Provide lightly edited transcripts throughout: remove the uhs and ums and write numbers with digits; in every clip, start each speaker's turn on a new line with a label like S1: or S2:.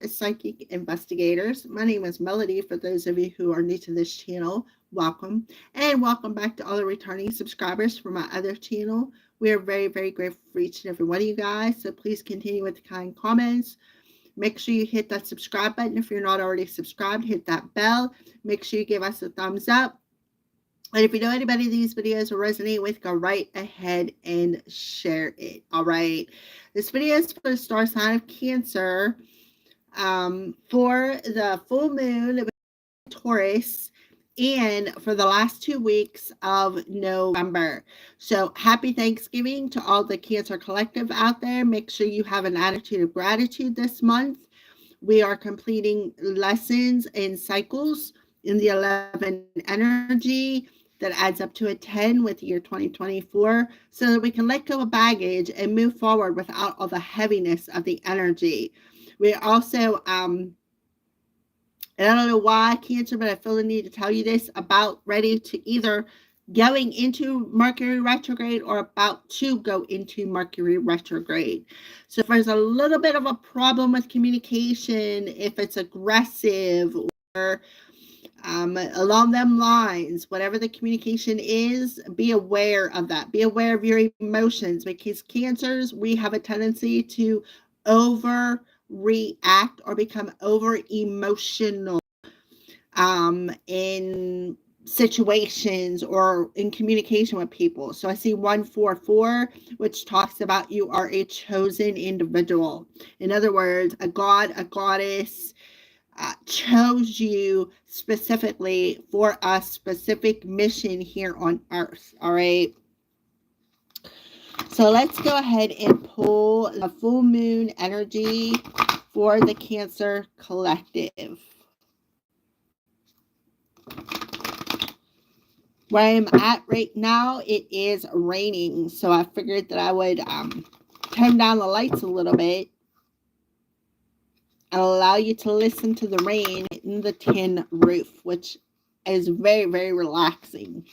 S1: psychic investigators. My name is Melody. For those of you who are new to this channel, welcome. And welcome back to all the returning subscribers from my other channel. We are very, very grateful for each and every one of you guys. So please continue with the kind comments. Make sure you hit that subscribe button. If you're not already subscribed, hit that bell. Make sure you give us a thumbs up. And if you know anybody these videos will resonate with, go right ahead and share it. All right. This video is for the star sign of Cancer for the full moon of Taurus and for the last 2 weeks of November. So happy Thanksgiving to all the Cancer collective out there. Make sure you have an attitude of gratitude this month. We are completing lessons and cycles in the 11 energy that adds up to a 10 with year 2024, so that we can let go of baggage and move forward without all the heaviness of the energy. We also, and I don't know why, Cancer, but I feel the need to tell you this, about ready to either going into Mercury retrograde or about to go into Mercury retrograde. So if there's a little bit of a problem with communication, if it's aggressive or along them lines, whatever the communication is, be aware of that. Be aware of your emotions, because Cancers, we have a tendency to overreact or become over emotional in situations or in communication with people. So I see 144, which talks about you are a chosen individual. In other words, a god, a goddess chose you specifically for a specific mission here on Earth. All right. So let's go ahead and pull the full moon energy for the Cancer collective. Where I'm at right now, it is raining. So I figured that I would turn down the lights a little bit and allow you to listen to the rain in the tin roof, which is very, very relaxing.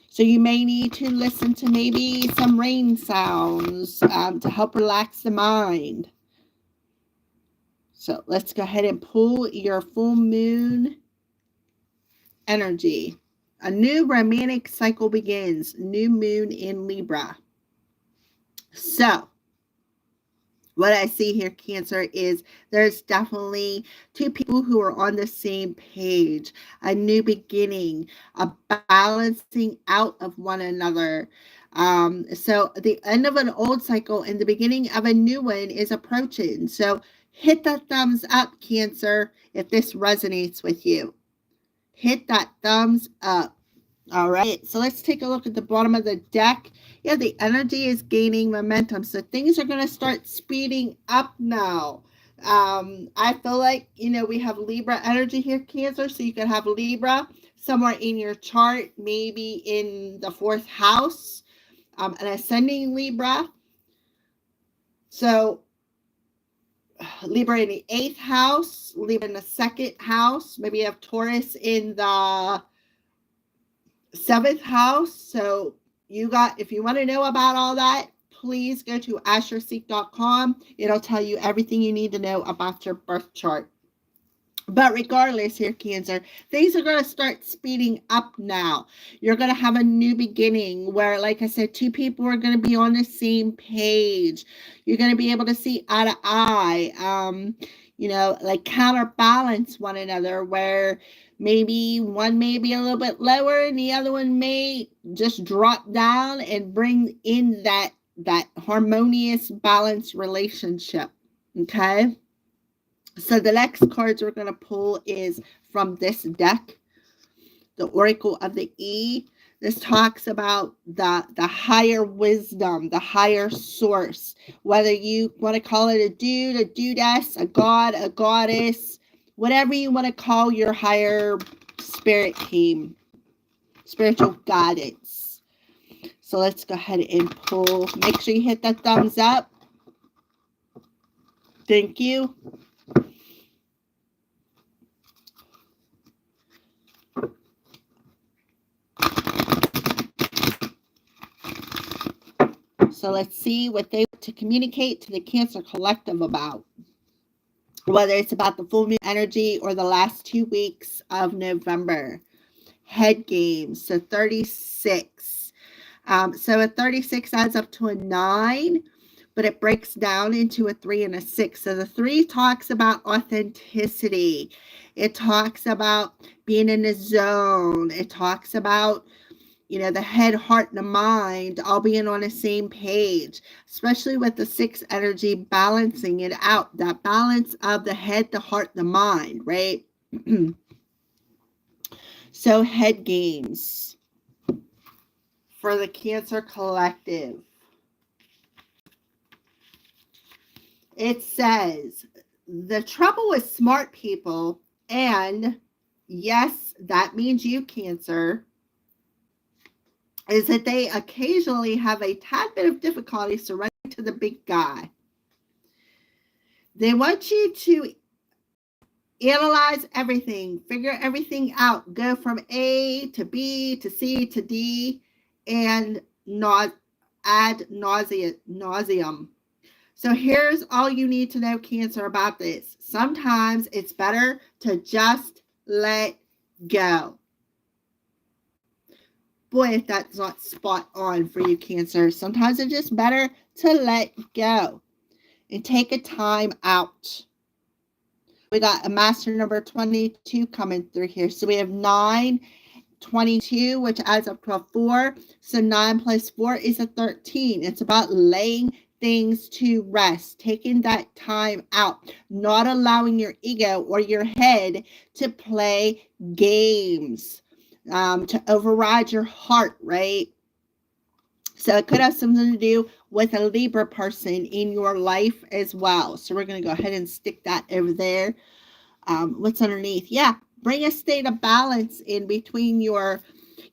S1: So you may need to listen to maybe some rain sounds to help relax the mind. So let's go ahead and pull your full moon energy. A new romantic cycle begins. New moon in Libra. So what I see here, Cancer, is there's definitely two people who are on the same page. A new beginning, a balancing out of one another. So the end of an old cycle and the beginning of a new one is approaching. So hit that thumbs up, Cancer, if this resonates with you. Hit that thumbs up. All right, so let's take a look at the bottom of the deck. Yeah, the energy is gaining momentum, so things are going to start speeding up now. I feel like, we have Libra energy here, Cancer, so you could have Libra somewhere in your chart, maybe in the 4th house, an ascending Libra. So Libra in the 8th house, Libra in the 2nd house. Maybe you have Taurus in the 7th house. So if you want to know about all that, please go to astroseek.com. It'll tell you everything you need to know about your birth chart. But regardless here, Cancer, things are going to start speeding up now. You're going to have a new beginning where, like I said, two people are going to be on the same page. You're going to be able to see eye to eye, like counterbalance one another, where maybe one may be a little bit lower and the other one may just drop down and bring in that harmonious, balanced relationship. Okay. So the next cards we're going to pull is from this deck, the Oracle of the E. This talks about the higher wisdom, the higher source, whether you want to call it a dude, a dudess, a god, a goddess, whatever you want to call your higher spirit team, spiritual guidance. So let's go ahead and pull. Make sure you hit that thumbs up. Thank you. So let's see what they want to communicate to the Cancer collective about. whether it's about the full moon energy or the last 2 weeks of November. Head games, so 36. So a 36 adds up to a 9, but it breaks down into a 3 and a 6. So the 3 talks about authenticity. It talks about being in the zone. It talks about, the head, heart, and the mind all being on the same page, especially with the 6 energy balancing it out. That balance of the head, the heart, the mind, right? So head games for the Cancer Collective. It says, the trouble with smart people, and yes, that means you, Cancer, is that they occasionally have a tad bit of difficulty surrendering to the big guy. They want you to analyze everything, figure everything out, go from A to B to C to D, and ad nauseum. So here's all you need to know, Cancer, about this. Sometimes it's better to just let go. Boy, if that's not spot on for you, Cancer. Sometimes it's just better to let go and take a time out. We got a master number 22 coming through here. So we have 9, 22, which adds up to a 4. So 9 plus 4 is a 13. It's about laying things to rest, taking that time out, not allowing your ego or your head to play games, to override your heart, right? So it could have something to do with a Libra person in your life as well. So we're going to go ahead and stick that over there. What's underneath? Yeah, bring a state of balance in between your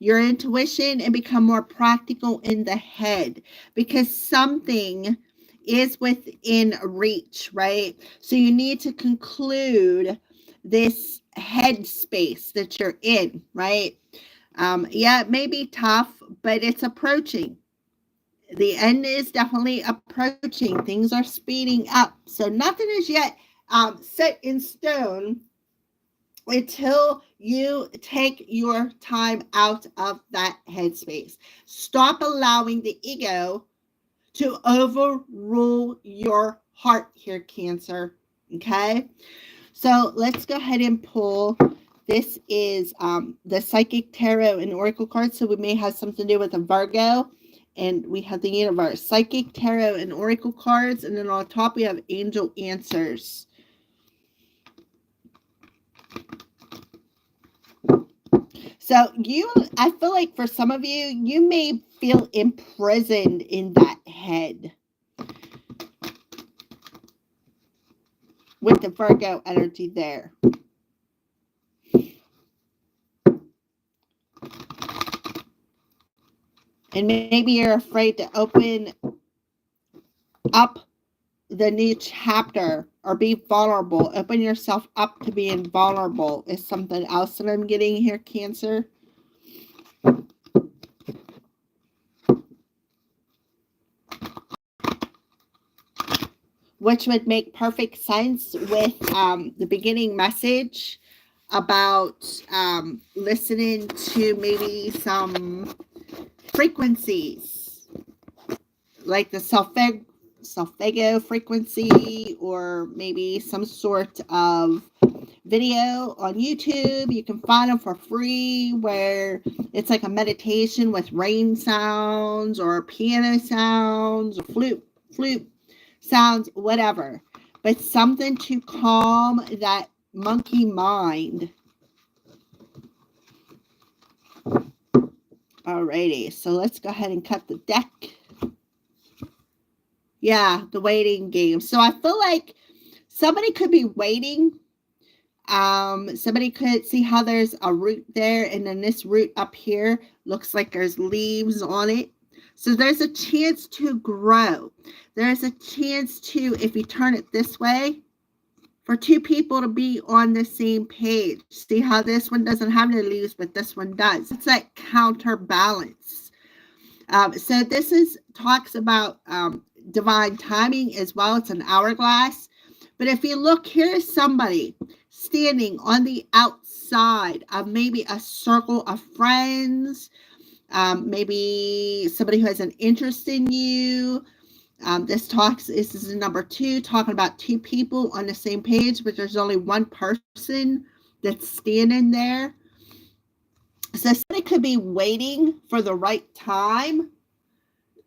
S1: intuition and become more practical in the head, because something is within reach, right? So you need to conclude this head space that you're in, right? Yeah, it may be tough, but it's approaching. The end is definitely approaching. Things are speeding up. So nothing is yet set in stone until you take your time out of that headspace. Stop allowing the ego to overrule your heart here, Cancer. Okay? So let's go ahead and pull. This is the Psychic Tarot and Oracle cards. So we may have something to do with a Virgo. And we have the universe. Psychic Tarot and Oracle cards. And then on top we have Angel Answers. So I feel like for some of you, you may feel imprisoned in that head with the Virgo energy there. And maybe you're afraid to open up the new chapter or be vulnerable. Open yourself up to being vulnerable is something else that I'm getting here, Cancer. Which would make perfect sense with the beginning message about listening to maybe some frequencies like the Solfego frequency, or maybe some sort of video on YouTube. You can find them for free where it's like a meditation with rain sounds or piano sounds or flute sounds, whatever. But something to calm that monkey mind. Alrighty, so let's go ahead and cut the deck. Yeah, the waiting game. So I feel like somebody could be waiting. Somebody could see how there's a root there, and then this root up here looks like there's leaves on it. So there's a chance to grow. There's a chance to, if you turn it this way, for two people to be on the same page. See how this one doesn't have any leaves, but this one does. It's that counterbalance. So this talks about divine timing as well. It's an hourglass, But if you look, here is somebody standing on the outside of maybe a circle of friends, maybe somebody who has an interest in you. This is number 2, talking about 2 people on the same page, but there's only one person that's standing there. So somebody could be waiting for the right time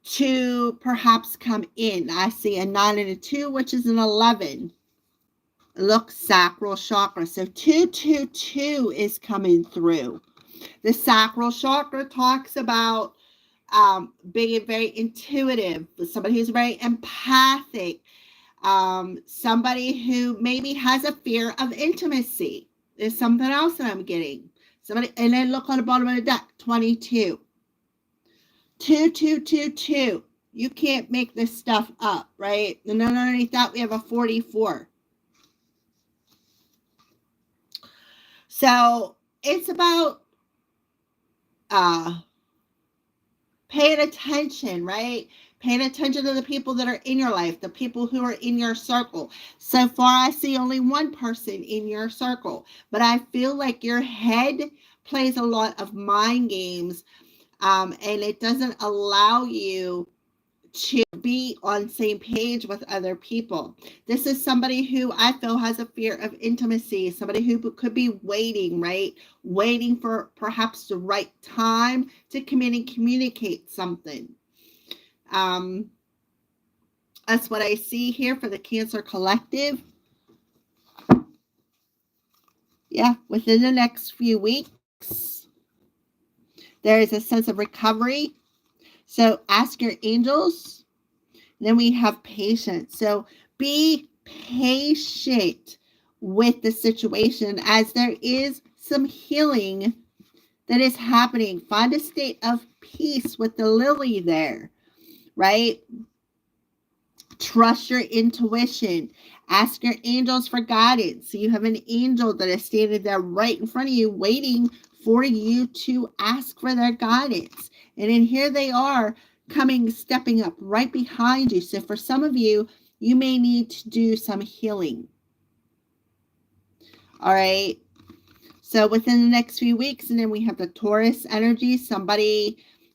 S1: to perhaps come in. I see a 9 and a 2, which is an 11. Look, sacral chakra. So 222 is coming through. The sacral chakra talks about being very intuitive, somebody who's very empathic, somebody who maybe has a fear of intimacy. There's something else that I'm getting. Somebody, and then look on the bottom of the deck, 22. 2222. You can't make this stuff up, right? And then underneath that, we have a 44. So it's about paying attention, right? Paying attention to the people that are in your life, the people who are in your circle. So far, I see only one person in your circle, but I feel like your head plays a lot of mind games, and it doesn't allow you to be on the same page with other people. This is somebody who I feel has a fear of intimacy, somebody who could be waiting, right? Waiting for perhaps the right time to come in and communicate something. That's what I see here for the Cancer Collective. Yeah, within the next few weeks, there is a sense of recovery. So ask your angels. Then we have patience. So be patient with the situation as there is some healing that is happening. Find a state of peace with the lily there, right? Trust your intuition. Ask your angels for guidance. So you have an angel that is standing there right in front of you, waiting for you to ask for their guidance. And then here they are stepping up right behind you. So for some of you, you may need to do some healing. All right. So within the next few weeks, and then we have the Taurus energy.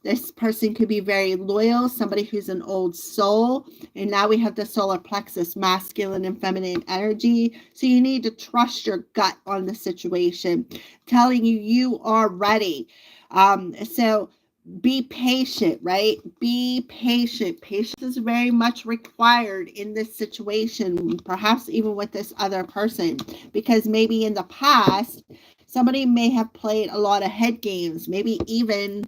S1: This person could be very loyal, somebody who's an old soul. And now we have the solar plexus, masculine and feminine energy. So you need to trust your gut on the situation, telling you are ready. So be patient, right? Be patient. Patience is very much required in this situation, perhaps even with this other person, because maybe in the past, somebody may have played a lot of head games, maybe even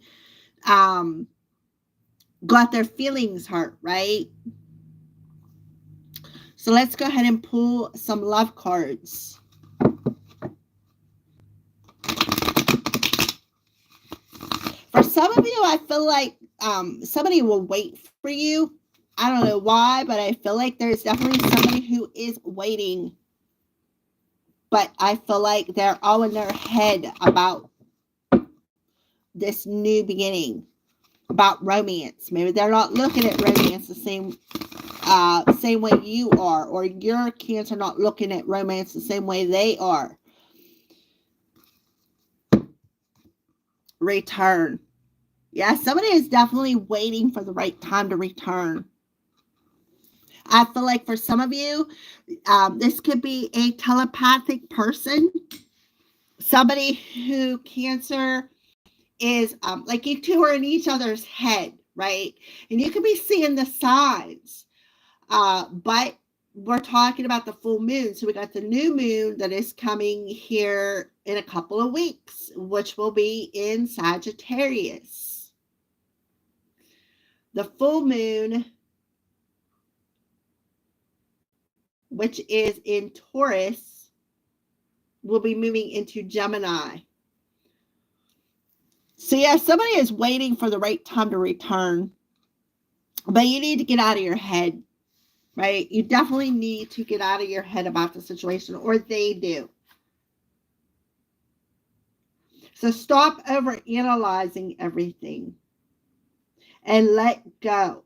S1: got their feelings hurt, right? So let's go ahead and pull some love cards. For some of you, I feel like somebody will wait for you. I don't know why, but I feel like there's definitely somebody who is waiting. But I feel like they're all in their head about this new beginning, about romance. Maybe they're not looking at romance the same way you are, or your Cancer not looking at romance the same way they are. Return. Yeah, somebody is definitely waiting for the right time to return. I feel like for some of you, this could be a telepathic person. Somebody who Cancer is like you two are in each other's head, right? And you could be seeing the signs. But we're talking about the full moon. So we got the new moon that is coming here in a couple of weeks, which will be in Sagittarius. The full moon, which is in Taurus, will be moving into Gemini. So yeah, somebody is waiting for the right time to return, but you need to get out of your head, right? You definitely need to get out of your head about the situation, or they do. So stop over analyzing everything and let go.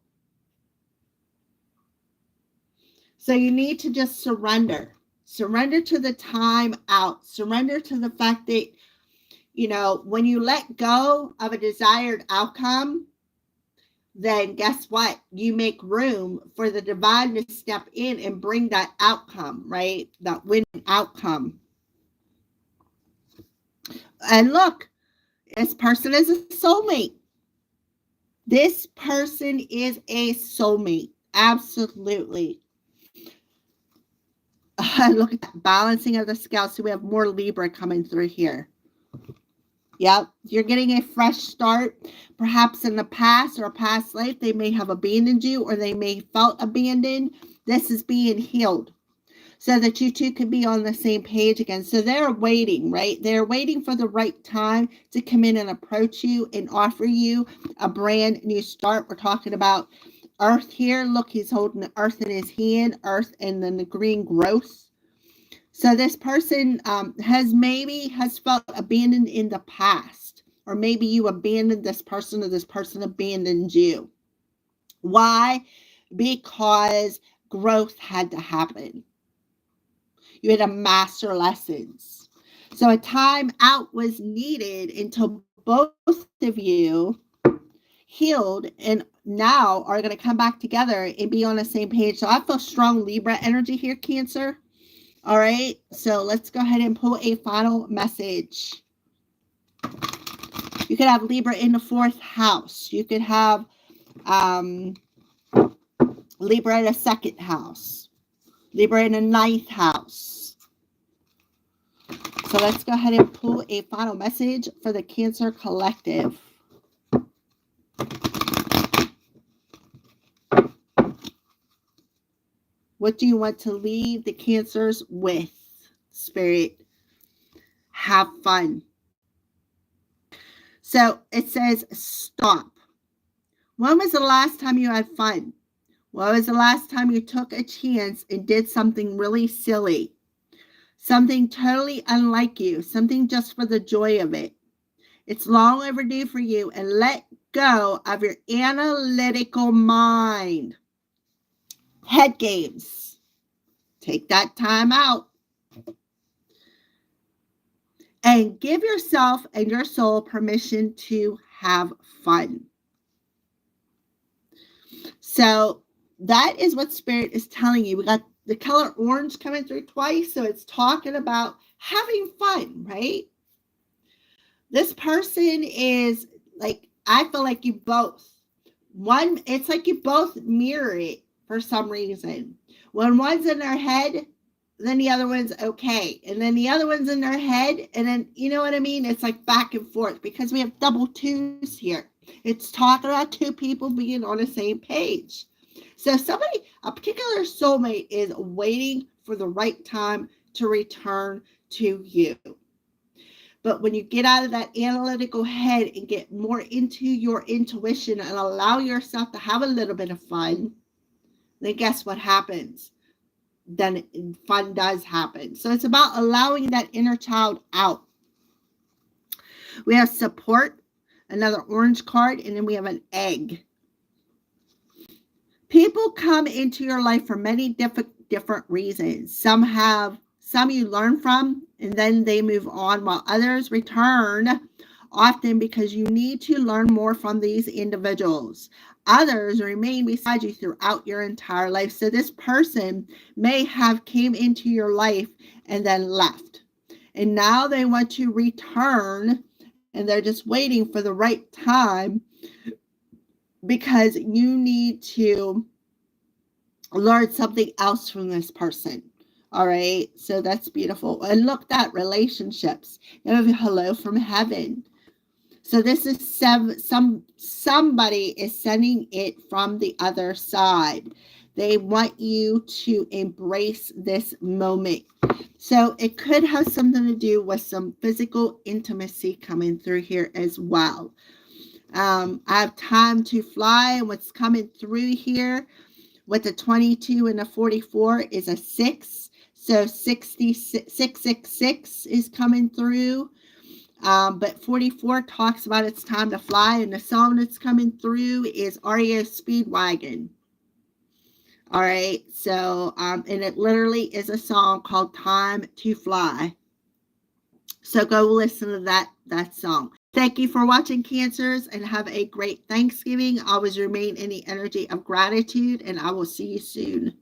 S1: So you need to just surrender. Surrender to the time out. Surrender to the fact that, when you let go of a desired outcome, then guess what? You make room for the divine to step in and bring that outcome, right? That win outcome. And look, this person is a soulmate. This person is a soulmate. Absolutely. Look at that balancing of the scales. So we have more Libra coming through here. Yep, you're getting a fresh start. Perhaps in the past or a past life, they may have abandoned you or they may felt abandoned. This is being healed so that you two can be on the same page again. So they're waiting, right? They're waiting for the right time to come in and approach you and offer you a brand new start. We're talking about Earth here. Look, he's holding the Earth in his hand, Earth and then the green growth. So this person has felt abandoned in the past, or maybe you abandoned this person or this person abandoned you. Why? Because growth had to happen. You had to master lessons. So a time out was needed until both of you healed and now are going to come back together and be on the same page. So I feel strong Libra energy here, Cancer. All right, so let's go ahead and pull a final message. You could have Libra in the 4th house. You could have Libra in the 2nd house. Libra in the 9th house. So let's go ahead and pull a final message for the Cancer Collective. What do you want to leave the Cancers with, Spirit? Have fun. So it says stop. When was the last time you had fun? When was the last time you took a chance and did something really silly? Something totally unlike you. Something just for the joy of it. It's long overdue for you, and let go of your analytical mind. Head games. Take that time out. And give yourself and your soul permission to have fun. So that is what Spirit is telling you. We got the color orange coming through twice. So it's talking about having fun, right? This person is like, I feel like you both. It's like you both mirror it for some reason. When one's in their head, then the other one's okay. And then the other one's in their head. And then, you know what I mean? It's like back and forth because we have double twos here. It's talking about two people being on the same page. So a particular soulmate is waiting for the right time to return to you. But when you get out of that analytical head and get more into your intuition and allow yourself to have a little bit of fun, then guess what happens? Then fun does happen. So it's about allowing that inner child out. We have support, another orange card, and then we have an egg. People come into your life for many different reasons. Some you learn from, and then they move on, while others return often because you need to learn more from these individuals. Others remain beside you throughout your entire life. So this person may have came into your life and then left. And now they want to return, and they're just waiting for the right time because you need to learn something else from this person. All right, so that's beautiful. And look, that relationships. You have a hello from heaven. So this is somebody is sending it from the other side. They want you to embrace this moment. So it could have something to do with some physical intimacy coming through here as well. I have time to fly, and what's coming through here with the 22 and the 44 is a 6. So 666 is coming through. But 44 talks about it's time to fly, and the song that's coming through is REO Speedwagon. All right. So, and it literally is a song called Time to Fly. So go listen to that song. Thank you for watching, Cancers, and have a great Thanksgiving. Always remain in the energy of gratitude, and I will see you soon.